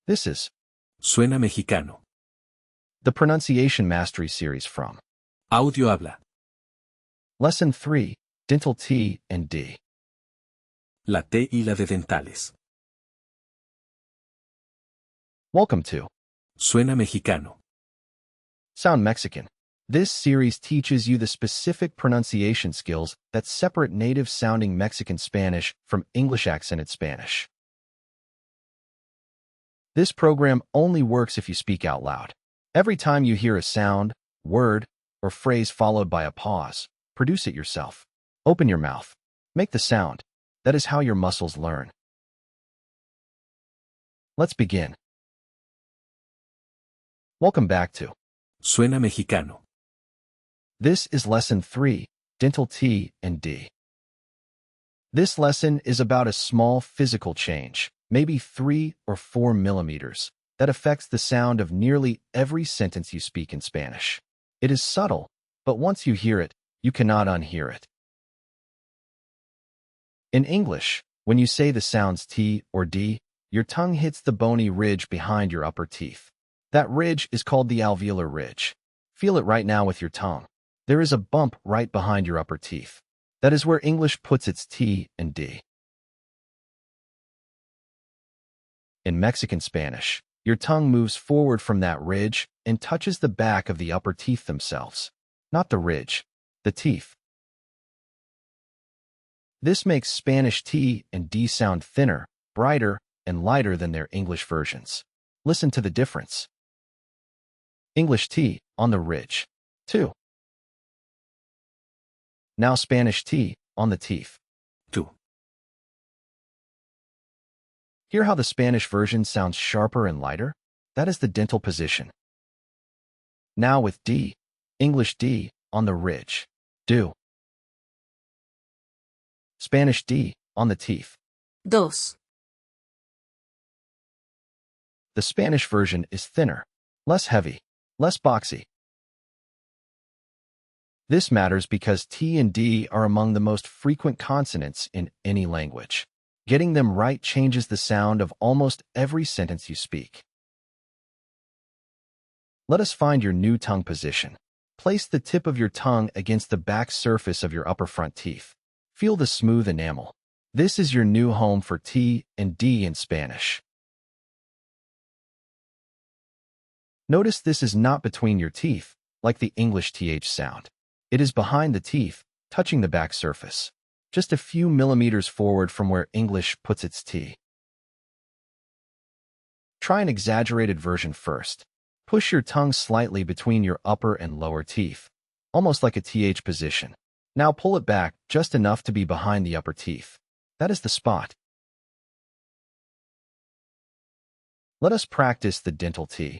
This is Suena Mexicano. the Pronunciation Mastery Series from AudioHabla. Lesson 3, Dental T and D. La T y la de dentales. Welcome to Suena Mexicano. Sound Mexican. This series teaches you the specific pronunciation skills that separate native-sounding Mexican Spanish from English-accented Spanish. This program only works if you speak out loud. Every time you hear a sound, word, or phrase followed by a pause, produce it yourself. Open your mouth. Make the sound. That is how your muscles learn. Let's begin. Welcome back to Suena Mexicano. This is Lesson 3, Dental T and D. This lesson is about a small physical change, maybe 3 or 4 millimeters, that affects the sound of nearly every sentence you speak in Spanish. It is subtle, but once you hear it, you cannot unhear it. In English, when you say the sounds T or D, your tongue hits the bony ridge behind your upper teeth. That ridge is called the alveolar ridge. Feel it right now with your tongue. There is a bump right behind your upper teeth. That is where English puts its T and D. In Mexican Spanish, your tongue moves forward from that ridge and touches the back of the upper teeth themselves. Not the ridge, the teeth. This makes Spanish T and D sound thinner, brighter, and lighter than their English versions. Listen to the difference. English T on the ridge. 2. Now Spanish T on the teeth. 2. Hear how the Spanish version sounds sharper and lighter? That is the dental position. Now with D, English D on the ridge. Do. Spanish D on the teeth. 2. The Spanish version is thinner, less heavy, less boxy. This matters because T and D are among the most frequent consonants in any language. Getting them right changes the sound of almost every sentence you speak. Let us find your new tongue position. Place the tip of your tongue against the back surface of your upper front teeth. Feel the smooth enamel. This is your new home for T and D in Spanish. Notice this is not between your teeth, like the English TH sound. It is behind the teeth, touching the back surface, just a few millimeters forward from where English puts its T. Try an exaggerated version first. Push your tongue slightly between your upper and lower teeth, almost like a TH position. Now pull it back just enough to be behind the upper teeth. That is the spot. Let us practice the dental T.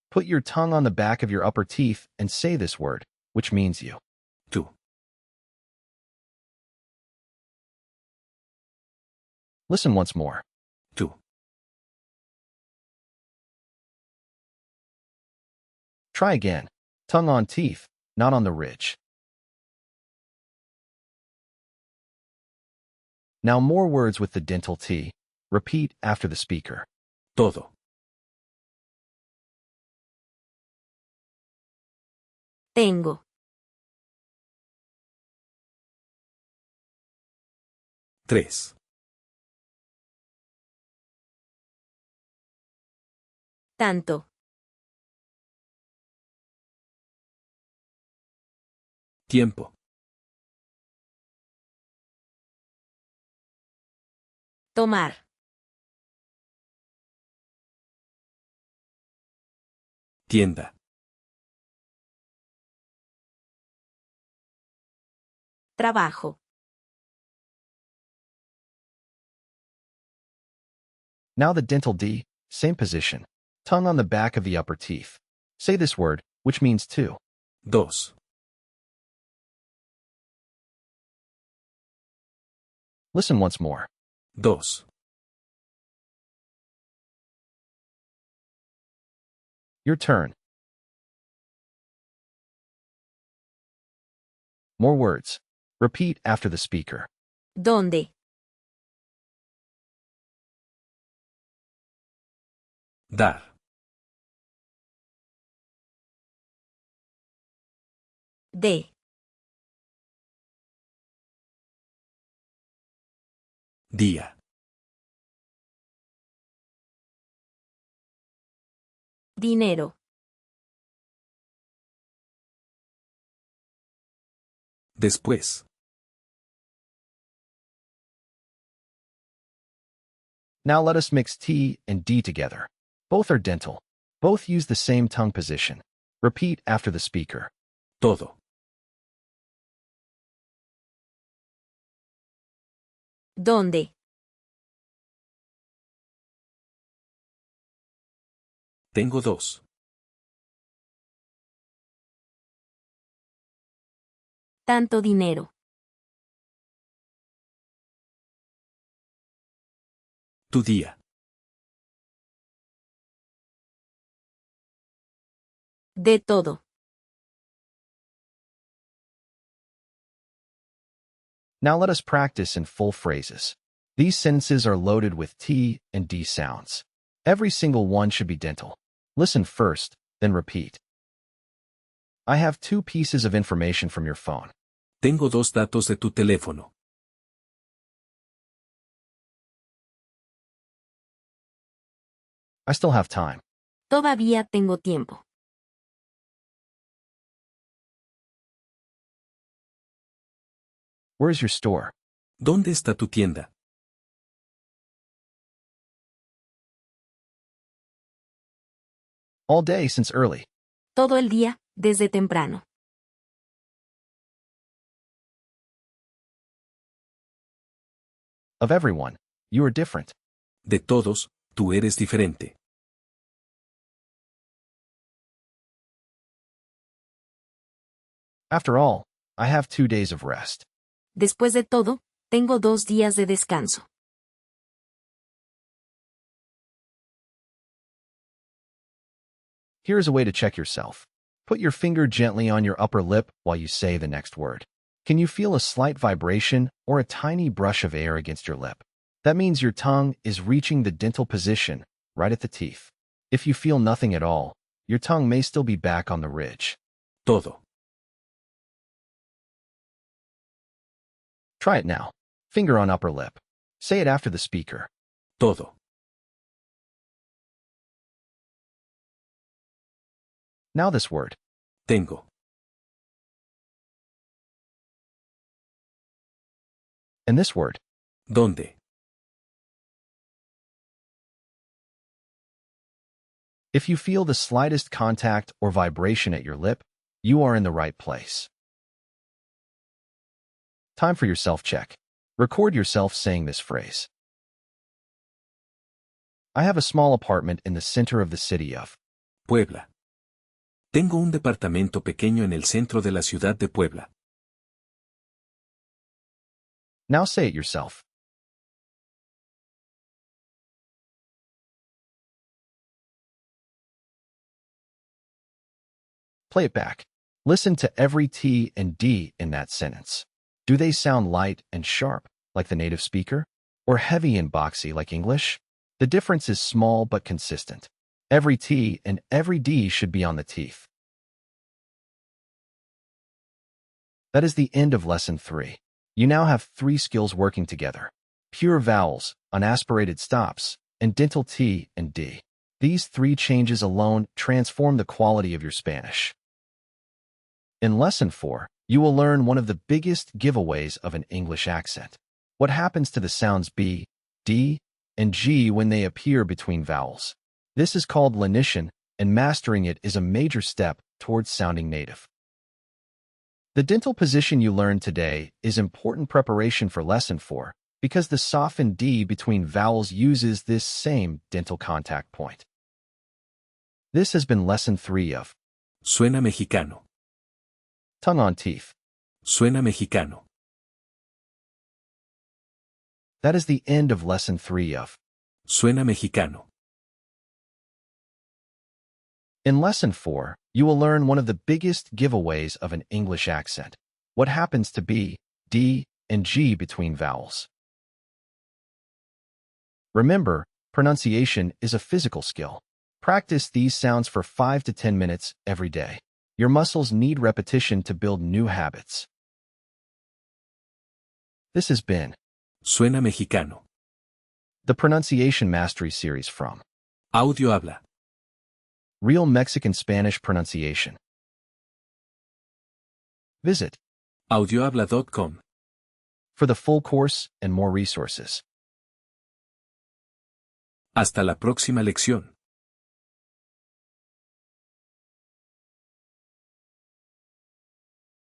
Put your tongue on the back of your upper teeth and say this word, which means you. 2. Listen once more. 2. Try again. Tongue on teeth, not on the ridge. Now more words with the dental T. Repeat after the speaker. Todo. Tengo. Tres. Tanto. Tiempo. Tomar. Tienda. Trabajo. Now the dental D, same position. Tongue on the back of the upper teeth. Say this word, which means 2. 2. Listen once more. 2. Your turn. More words. Repeat after the speaker. ¿Dónde? Dar. De. Día. Dinero. Después. Now let us mix T and D together. Both are dental. Both use the same tongue position. Repeat after the speaker. Todo. ¿Dónde? Tengo dos. Tanto dinero. Tu día. De todo. Now let us practice in full phrases. These sentences are loaded with T and D sounds. Every single one should be dental. Listen first, then repeat. I have 2 pieces of information from your phone. Tengo dos datos de tu teléfono. I still have time. Todavía tengo tiempo. Where's your store? ¿Dónde está tu tienda? All day since early. Todo el día, desde temprano. Of everyone, you are different. De todos, tú eres diferente. After all, I have 2 days of rest. Después de todo, tengo 2 días de descanso. Here's a way to check yourself. Put your finger gently on your upper lip while you say the next word. Can you feel a slight vibration or a tiny brush of air against your lip? That means your tongue is reaching the dental position, right at the teeth. If you feel nothing at all, your tongue may still be back on the ridge. Todo. Try it now. Finger on upper lip. Say it after the speaker. Todo. Now this word. Tengo. And this word. ¿Dónde? If you feel the slightest contact or vibration at your lip, you are in the right place. Time for your self-check. Record yourself saying this phrase. I have a small apartment in the center of the city of. Puebla. Tengo un departamento pequeño en el centro de la ciudad de Puebla. Now say it yourself. Play it back. Listen to every T and D in that sentence. Do they sound light and sharp, like the native speaker? Or heavy and boxy, like English? The difference is small but consistent. Every T and every D should be on the teeth. That is the end of Lesson 3. You now have 3 skills working together: pure vowels, unaspirated stops, and dental T and D. These 3 changes alone transform the quality of your Spanish. In Lesson 4, you will learn one of the biggest giveaways of an English accent. What happens to the sounds B, D, and G when they appear between vowels? This is called Leccion, and mastering it is a major step towards sounding native. The dental position you learned today is important preparation for Lesson 4 because the softened D between vowels uses this same dental contact point. This has been Lesson 3 of Suena Mexicano. Tongue on Teeth. Suena Mexicano. That is the end of Lesson 3 of Suena Mexicano. In Lesson 4, you will learn one of the biggest giveaways of an English accent: what happens to B, D, and G between vowels. Remember, pronunciation is a physical skill. Practice these sounds for 5 to 10 minutes every day. Your muscles need repetition to build new habits. This has been Suena Mexicano. the Pronunciation Mastery Series from AudioHabla. Real Mexican Spanish Pronunciation. Visit audiohabla.com. for the full course and more resources. Hasta la próxima lección.